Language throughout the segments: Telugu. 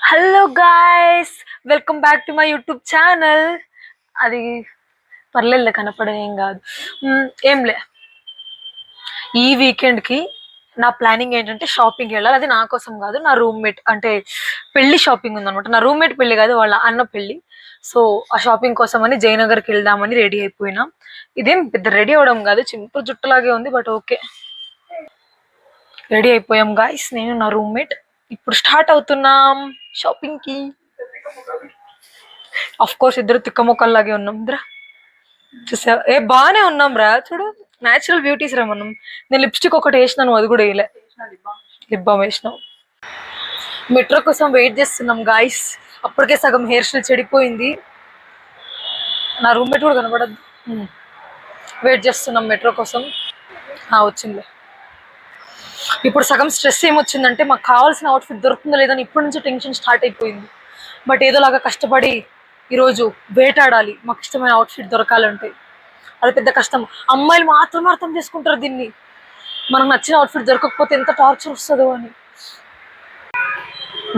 Hello guys, welcome back to my YouTube channel. అది పర్లేదు, కనపడదు, ఏం కాదు. ఏంలే, ఈ వీకెండ్కి నా ప్లానింగ్ ఏంటంటే షాపింగ్కి వెళ్ళాలి. అది నా కోసం కాదు, నా రూమ్మేట్ అంటే పెళ్లి షాపింగ్ ఉందనమాట. నా రూమ్మేట్ పెళ్లి కాదు, వాళ్ళ అన్న పెళ్లి. సో ఆ షాపింగ్ కోసం అని జయనగర్కి వెళ్దామని రెడీ అయిపోయినా. ఇదేం పెద్ద రెడీ అవడం కాదు, చింపుల్ జుట్టులాగే ఉంది, బట్ ఓకే. రెడీ అయిపోయాం గాయ్స్, నేను నా రూమ్మేట్. ఇప్పుడు స్టార్ట్ అవుతున్నాం షాపింగ్ కి. అఫ్ కోర్స్ ఇద్దరు తిక్కమొక్కల్లాగే ఉన్నాం రా. చూసా, బాగానే ఉన్నాం రా, చూడు న్యాచురల్ బ్యూటీస్ రా మనం. నేను లిప్స్టిక్ ఒకటి వేసినాను, అది కూడా వేయలే. లిప్ బామ్ వేసినాం. మెట్రో కోసం వెయిట్ చేస్తున్నాం గాయ్స్. అప్పటికే సగం హెయిర్ స్టైల్ చెడిపోయింది. నా రూమ్మేట్ కూడా కనబడద్దు. వెయిట్ చేస్తున్నాం మెట్రో కోసం. వచ్చింది. ఇప్పుడు సగం స్ట్రెస్ ఏమొచ్చిందంటే, మాకు కావాల్సిన అవుట్ఫిట్ దొరుకుతుందో లేదని ఇప్పటి నుంచి టెన్షన్ స్టార్ట్ అయిపోయింది. బట్ ఏదోలాగా కష్టపడి ఈరోజు వేటాడాలి మాకు ఇష్టమైన అవుట్ఫిట్ దొరకాలంటే. అది పెద్ద కష్టం. అమ్మాయిలు మాత్రమే అర్థం చేసుకుంటారు దీన్ని. మనకు నచ్చిన అవుట్ఫిట్ దొరకకపోతే ఎంత టార్చర్ వస్తుందో అని.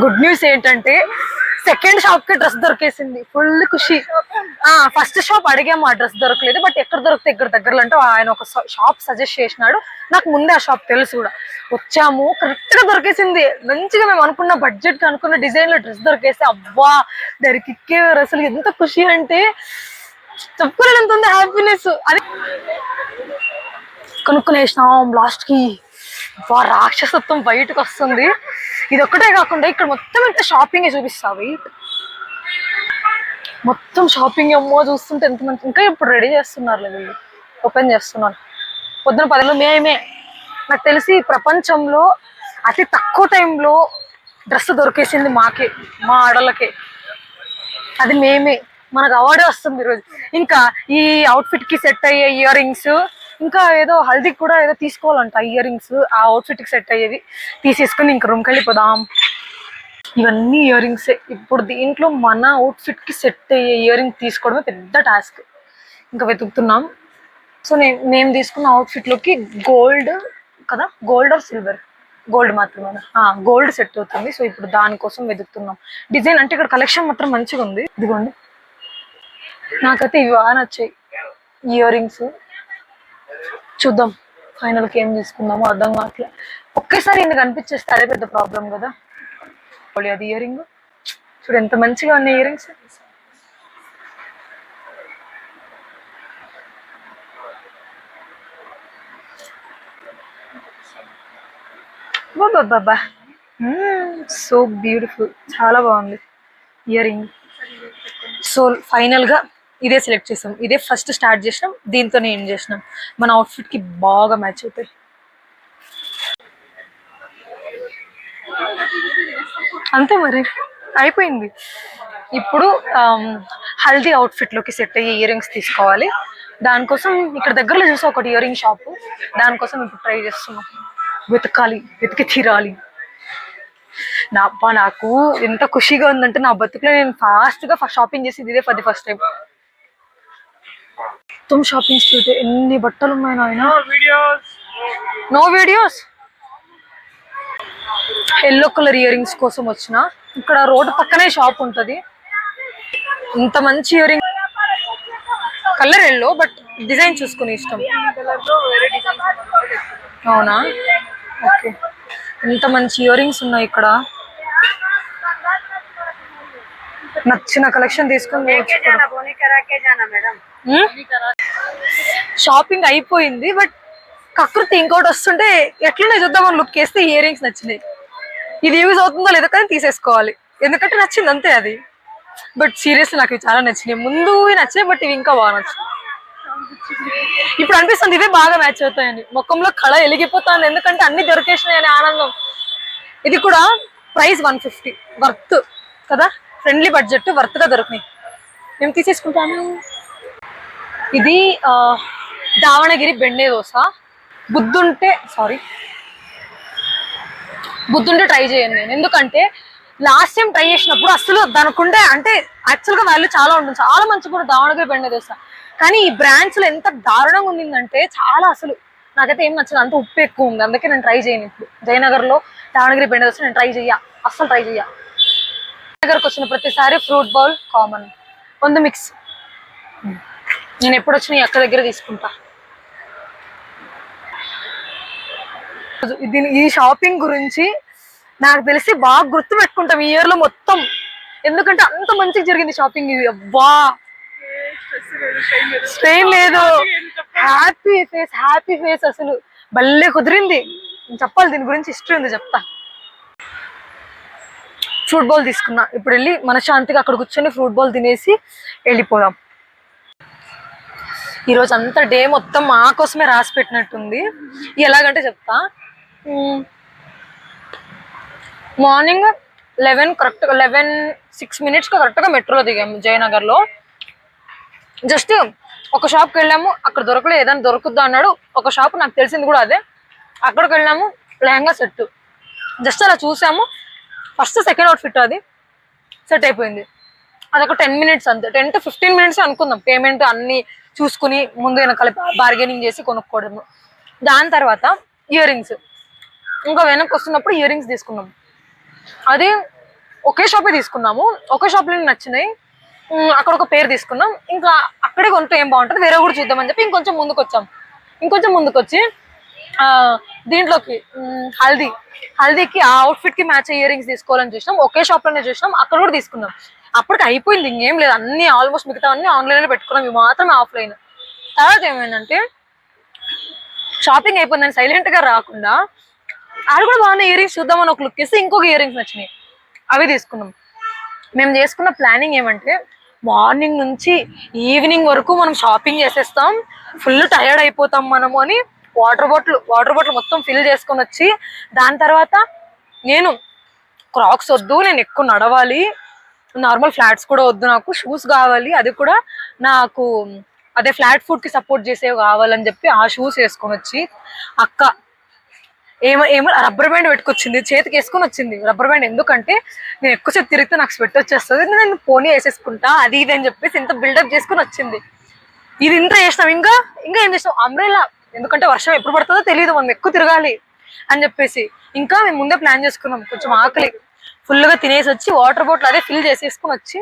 గుడ్ న్యూస్ ఏంటంటే సెకండ్ షాప్ కి డ్రెస్ దొరికేసింది. ఫుల్ ఖుషి. ఫస్ట్ షాప్ అడిగాము, ఆ డ్రెస్ దొరకలేదు. బట్ ఎక్కడ దొరికితే ఇక్కడ దగ్గరలో అంటే ఆయన ఒక షాప్ సజెస్ట్ చేసినాడు. నాకు ముందే ఆ షాప్ తెలుసు కూడా. వచ్చాము, కరెక్ట్ గా దొరికేసింది. మంచిగా మేము అనుకున్న బడ్జెట్ కి అనుకున్న డిజైన్ లో డ్రెస్ దొరికేస్తే అబ్బా దొరికికే అసలు ఎంత ఖుషి అంటే చెప్పుకోలేనంత ఉంది హ్యాపీనెస్. అది కొనుక్కునేసినాం లాస్ట్ కి. రాక్షసత్వం బయటకు వస్తుంది. ఇది ఒక్కటే కాకుండా ఇక్కడ మొత్తం ఎంత షాపింగ్ చూపిస్తా. వెయిట్, మొత్తం షాపింగ్ అమ్మో, చూస్తుంటే ఎంత మంచి. ఇంకా ఇప్పుడు రెడీ చేస్తున్నారు, వీళ్ళు ఓపెన్ చేస్తున్నారు. పొద్దున 10 మేమే. నాకు తెలిసి ప్రపంచంలో అతి తక్కువ టైంలో డ్రెస్ దొరికేసింది మాకే, మా ఆడలకే. అది మేమే. మనకు అవార్డే వస్తుంది ఈరోజు. ఇంకా ఈ అవుట్ఫిట్ కి సెట్ అయ్యే ఇయర్ రింగ్స్, ఇంకా ఏదో హల్దీకి కూడా ఏదో తీసుకోవాలంట ఇయర్ రింగ్స్. ఆ అవుట్ఫిట్ కి సెట్ అయ్యేవి తీసేసుకుని ఇంక రూమ్కి వెళ్ళిపోదాం. ఇవన్నీ ఇయర్ రింగ్సే. ఇప్పుడు దీంట్లో మన అవుట్ఫిట్ కి సెట్ అయ్యే ఇయర్ రింగ్ తీసుకోవడమే పెద్ద టాస్క్. ఇంకా వెతుకుతున్నాం. సో మేము తీసుకున్న అవుట్ఫిట్ లోకి గోల్డ్ కదా, గోల్డ్ ఆర్ సిల్వర్, గోల్డ్ మాత్రమే. గోల్డ్ సెట్ అవుతుంది. సో ఇప్పుడు దానికోసం వెతుకుతున్నాం. డిజైన్ అంటే ఇక్కడ కలెక్షన్ మాత్రం మంచిగా ఉంది. ఇదిగోండి, నాకైతే ఇవి బాగా నచ్చాయి ఇయర్ రింగ్స్. చూద్దాం ఫైనల్కి ఏం తీసుకుందామో అర్థం కావట్లే. ఒకేసారి ఎందుకు కనిపించేస్తే అదే పెద్ద ప్రాబ్లం కదా. అది ఇయర్ రింగ్ చూడు ఎంత మంచిగా ఉన్నాయి ఇయర్ రింగ్స్. బాబా, సో బ్యూటిఫుల్, చాలా బాగుంది ఇయర్ రింగ్. సో ఫైనల్ గా ఇదే సెలెక్ట్ చేసాం. ఇదే ఫస్ట్ స్టార్ట్ చేసినాం, దీంతోనే ఏం చేసినాం. మన అవుట్ఫిట్ కి బాగా మ్యాచ్ అవుతాయి. అంతే మరి, అయిపోయింది. ఇప్పుడు హల్దీ అవుట్ఫిట్ లోకి సెట్ అయ్యే ఇయర్ రింగ్స్ తీసుకోవాలి. దానికోసం ఇక్కడ దగ్గరలో చూసా ఒకటి ఇయర్ రింగ్ షాప్. దానికోసం ఇప్పుడు ట్రై చేస్తున్నాం. వెతకాలి, వెతికి తీరాలి. నాకు ఎంత ఖుషిగా ఉందంటే, నా బతుకులో నేను ఫాస్ట్ గా షాపింగ్ చేసి ఇదే ఫస్ట్ టైం. మొత్తం షాపింగ్ స్ట్రీట్, ఎన్ని బట్టలు ఉన్నాయి నాయన. No videos. Yellow colour ear rings కోసం వచ్చిన. ఇక్కడ రోడ్డు పక్కనే షాప్ ఉంటది. ఇంత మంచి ear ring, colour yellow, but design చూసుకుని ఇష్టం. అవునా, ఓకే. ఇంత మంచి ఇయర్ రింగ్స్ ఉన్నాయి ఇక్కడ. నచ్చిన కలెక్షన్ తీసుకుని షాపింగ్ అయిపోయింది. బట్ కకృతి ఇంకోటి వస్తుంటే ఎట్లనే చూద్దామని లుక్ వేస్తే ఇయర్ రింగ్స్ నచ్చినాయి. ఇది యూజ్ అవుతుందో లేదో కానీ తీసేసుకోవాలి, ఎందుకంటే నచ్చింది అంతే అది. బట్ సీరియస్లీ నాకు ఇవి చాలా నచ్చినాయి. ముందు నచ్చినాయి, బట్ ఇవి ఇంకా బాగా నచ్చాయి. ఇప్పుడు అనిపిస్తుంది ఇవే బాగా మ్యాచ్ అవుతాయని. ముఖంలో కళ వెలిగిపోతాను, ఎందుకంటే అన్ని దొరికేసినాయి అనే ఆనందం. ఇది కూడా ప్రైస్ 150, వర్త్ కదా, ఫ్రెండ్లీ బడ్జెట్, వర్త్ గా దొరికినాయి. మేము తీసేసుకుంటాము. ఇది దావణగిరి బెండే దోశ. బుద్ధుంటే ట్రై చేయండి నేను. ఎందుకంటే లాస్ట్ టైం ట్రై చేసినప్పుడు అసలు దానికుండే అంటే యాక్చువల్గా వాల్యూ చాలా ఉంటుంది, చాలా మంచిగా కూడా దావణగిరి బెండే దోశ. కానీ ఈ బ్రాండ్స్ లో ఎంత దారుణంగా ఉండిందంటే చాలా అసలు నాకైతే ఏం నచ్చదు, అంత ఉప్పు ఎక్కువ ఉంది, అందుకే నేను ట్రై చేయను. ఇప్పుడు జయనగర్లో దావణగిరి బెండ దోశ నేను ట్రై చెయ్య, అస్సలు ట్రై చెయ్య. జయనగర్కి వచ్చిన ప్రతిసారి ఫ్రూట్ బౌల్ కామన్, ಒಂದು మిక్స్. నేను ఎప్పుడు వచ్చిన ఈ అక్క దగ్గర తీసుకుంటా. ఈ షాపింగ్ గురించి నాకు తెలిసి బాగా గుర్తు పెట్టుకుంటాం ఈ ఇయర్ లో మొత్తం, ఎందుకంటే అంత మంచిగా జరిగింది షాపింగ్. ఇది అబ్బా స్ట్రెయిన్ లేదు, హ్యాపీ ఫేస్ అసలు భలే కుదిరింది. చెప్పాలి దీని గురించి హిస్టరీ ఉంది, చెప్తా. ఫ్రూట్ బౌల్ తీసుకున్నా, ఇప్పుడు వెళ్ళి మనశ్శాంతిగా అక్కడ కూర్చొని ఫ్రూట్ బౌల్ తినేసి వెళ్ళిపోదాం. ఈరోజు అంతా డే మొత్తం మా కోసమే రాసి పెట్టినట్టుంది. ఎలాగంటే చెప్తా. మార్నింగ్ 11 కరెక్ట్గా 11:06 కరెక్ట్గా మెట్రోలో దిగాము జయనగర్లో. జస్ట్ ఒక షాప్కి వెళ్ళాము, అక్కడ దొరకలేదు, ఏదైనా దొరుకుద్దా అన్నాడు ఒక షాప్, నాకు తెలిసింది కూడా అదే. అక్కడికి వెళ్ళాము, లెహంగా సెట్ జస్ట్ అలా చూసాము. ఫస్ట్ సెకండ్ అవుట్ఫిట్ అది సెట్ అయిపోయింది. అదొక 10 minutes అంతే, 10 to 15 minutes అనుకుందాం. పేమెంట్ అన్ని చూసుకుని ముందు వెనకాల బార్గెనింగ్ చేసి కొనుక్కోవడము. దాని తర్వాత ఇయర్ రింగ్స్, ఇంకా వెనక్కి వస్తున్నప్పుడు ఇయర్ రింగ్స్ తీసుకున్నాం. అది ఒకే షాపే తీసుకున్నాము, ఒకే షాప్లో నచ్చినాయి. అక్కడ ఒక పేరు తీసుకున్నాం, ఇంకా అక్కడే కొంటే ఏం బాగుంటుంది, వేరే కూడా చూద్దామని చెప్పి ఇంకొంచెం ముందుకు వచ్చాం. ఇంకొంచెం ముందుకు వచ్చి దీంట్లోకి హల్దీకి ఆ అవుట్ఫిట్ కి మ్యాచ్ ఇయర్ రింగ్స్ తీసుకోవాలని చూసినాం. ఒకే షాప్ లోనే చూసినాం, అక్కడ కూడా తీసుకున్నాం. అప్పటికి అయిపోయింది, ఇంకేం లేదు, అన్ని ఆల్మోస్ట్ మిగతా అన్ని ఆన్లైన్ లో పెట్టుకున్నాం, ఇవి మాత్రమే ఆఫ్లైన్. తర్వాత ఏమైందంటే షాపింగ్ అయిపోయిందని సైలెంట్ గా రాకుండా అది కూడా బాగున్నాయి ఇయర్ రింగ్స్ చూద్దామని ఒక లుక్ ఇస్తే ఇంకొక ఇయర్ రింగ్స్ నచ్చినాయి, అవి తీసుకున్నాం. మేము చేసుకున్న ప్లానింగ్ ఏమంటే మార్నింగ్ నుంచి ఈవినింగ్ వరకు మనం షాపింగ్ చేసేస్తాం, ఫుల్ టైర్డ్ అయిపోతాం మనము అని వాటర్ బాటిల్ మొత్తం ఫిల్ చేసుకొని వచ్చి, దాని తర్వాత నేను క్రాక్స్ వద్దు, నేను ఎక్కువ నడవాలి, నార్మల్ ఫ్లాట్స్ కూడా వద్దు, నాకు షూస్ కావాలి, అది కూడా నాకు అదే ఫ్లాట్ ఫుట్ కి సపోర్ట్ చేసేవి కావాలని చెప్పి ఆ షూస్ వేసుకొని వచ్చి, అక్క ఏమో రబ్బర్ బ్యాండ్ పెట్టుకొచ్చింది, చేతికి వేసుకొని వచ్చింది రబ్బర్ బ్యాండ్. ఎందుకంటే నేను ఎక్కువసేపు తిరిగితే నాకు స్వెట్ వచ్చేస్తుంది, నేను పోనీ వేసేసుకుంటా అది ఇది అని చెప్పేసి ఇంత బిల్డప్ చేసుకుని వచ్చింది. ఇది ఇంత చేసినాం. ఇంకా ఏం చేసినాం, అంబ్రెల్లా, ఎందుకంటే వర్షం ఎప్పుడు పడుతుందో తెలియదు, మనం ఎక్కువ తిరగాలి అని చెప్పేసి ఇంకా మేము ముందే ప్లాన్ చేసుకున్నాం. కొంచెం ఆకలి ఫుల్గా తినేసి వచ్చి వాటర్ బాటిల్ అదే ఫిల్ చేసేసుకుని వచ్చి,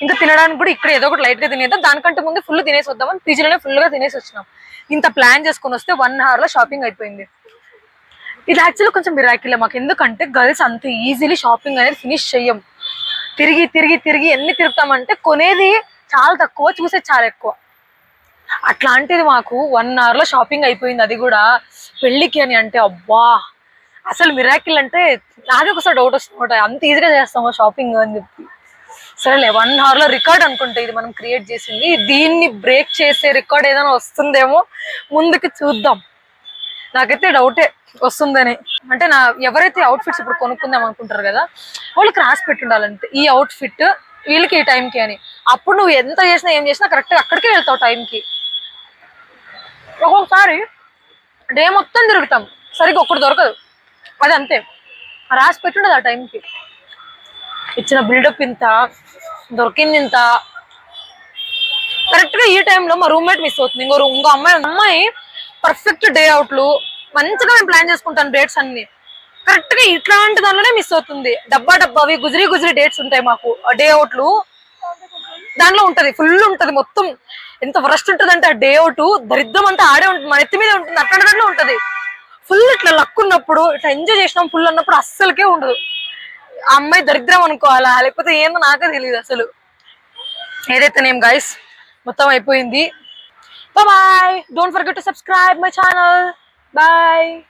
ఇంకా తినడానికి కూడా ఇక్కడ ఏదో ఒకటి లైట్ గా తినేద్దాం, దానికంటే ముందు ఫుల్ తినేసి వద్దామని పీజీలోనే ఫుల్గా తినేసి వచ్చినాం. ఇంత ప్లాన్ చేసుకుని వస్తే 1 hour లో షాపింగ్ అయిపోయింది. ఇది యాక్చువల్లీ కొంచెం మిరాకిలే మాకు, ఎందుకంటే గర్ల్స్ అంత ఈజీలీ షాపింగ్ అనేది ఫినిష్ చెయ్యం. తిరిగి ఎన్ని తిరుగుతామంటే కొనేది చాలా తక్కువ, చూసేది చాలా ఎక్కువ. అట్లాంటిది మాకు 1 hour లో షాపింగ్ అయిపోయింది, అది కూడా పెళ్ళికి అని. అంటే అబ్బా అసలు మిరాకిల్. అంటే నాకే ఒకసారి డౌట్ వస్తుంది, అంత ఈజీగా చేస్తామా షాపింగ్ అని చెప్పి. సరేలే, 1 hour లో రికార్డ్ అనుకుంటే ఇది మనం క్రియేట్ చేసింది, దీన్ని బ్రేక్ చేసే రికార్డ్ ఏదైనా వస్తుందేమో, ముందుకు చూద్దాం. నాకైతే డౌటే వస్తుందని. అంటే ఎవరైతే అవుట్ఫిట్స్ ఇప్పుడు కొనుక్కుందాం అనుకుంటారు కదా, వాళ్ళకి రాసి పెట్టుండాలంటే ఈ అవుట్ఫిట్ వీళ్ళకి ఈ టైంకి అని. అప్పుడు నువ్వు ఎంత చేసినా ఏం చేసినా కరెక్ట్గా అక్కడికే వెళ్తావు టైంకి. ఒక్కొక్కసారి డే మొత్తం తిరుగుతాం, సరిగ్గా ఒక్కటి దొరకదు, అది అంతే. రాసి పెట్టుండదు ఆ టైంకి. ఇచ్చిన బిల్డప్ ఇంత, దొరికింది ఇంత. కరెక్ట్గా ఈ టైంలో మా రూమ్మేట్ మిస్ అవుతుంది, ఇంకో అమ్మాయి పర్ఫెక్ట్ డే అవుట్లు మంచిగా మేము ప్లాన్ చేసుకుంటాం డేట్స్ అన్ని, కరెక్ట్ గా ఇట్లాంటి దానిలోనే మిస్ అవుతుంది. డబ్బావి గుజరీ డేట్స్ ఉంటాయి మాకు, డే అవుట్లు దానిలో ఉంటది, ఫుల్ ఉంటది మొత్తం. ఎంత వరస్ట్ ఉంటది అంటే ఆ డే అవుట్ దరిద్రం అంతా ఆడే ఉంటుంది, మన ఎత్తి మీద ఉంటుంది, అట్లాంటి దాంట్లో ఉంటది. ఫుల్ ఇట్లా లక్ ఉన్నప్పుడు, ఇట్లా ఎంజాయ్ చేసినాం ఫుల్ అన్నప్పుడు అస్సలకే ఉండదు. ఆ అమ్మాయి దరిద్రం అనుకోవాలా లేకపోతే ఏందో నాకే తెలియదు అసలు. ఏదైతేనేం గైస్, మొత్తం అయిపోయింది. Bye bye. Don't forget to subscribe my channel. Bye.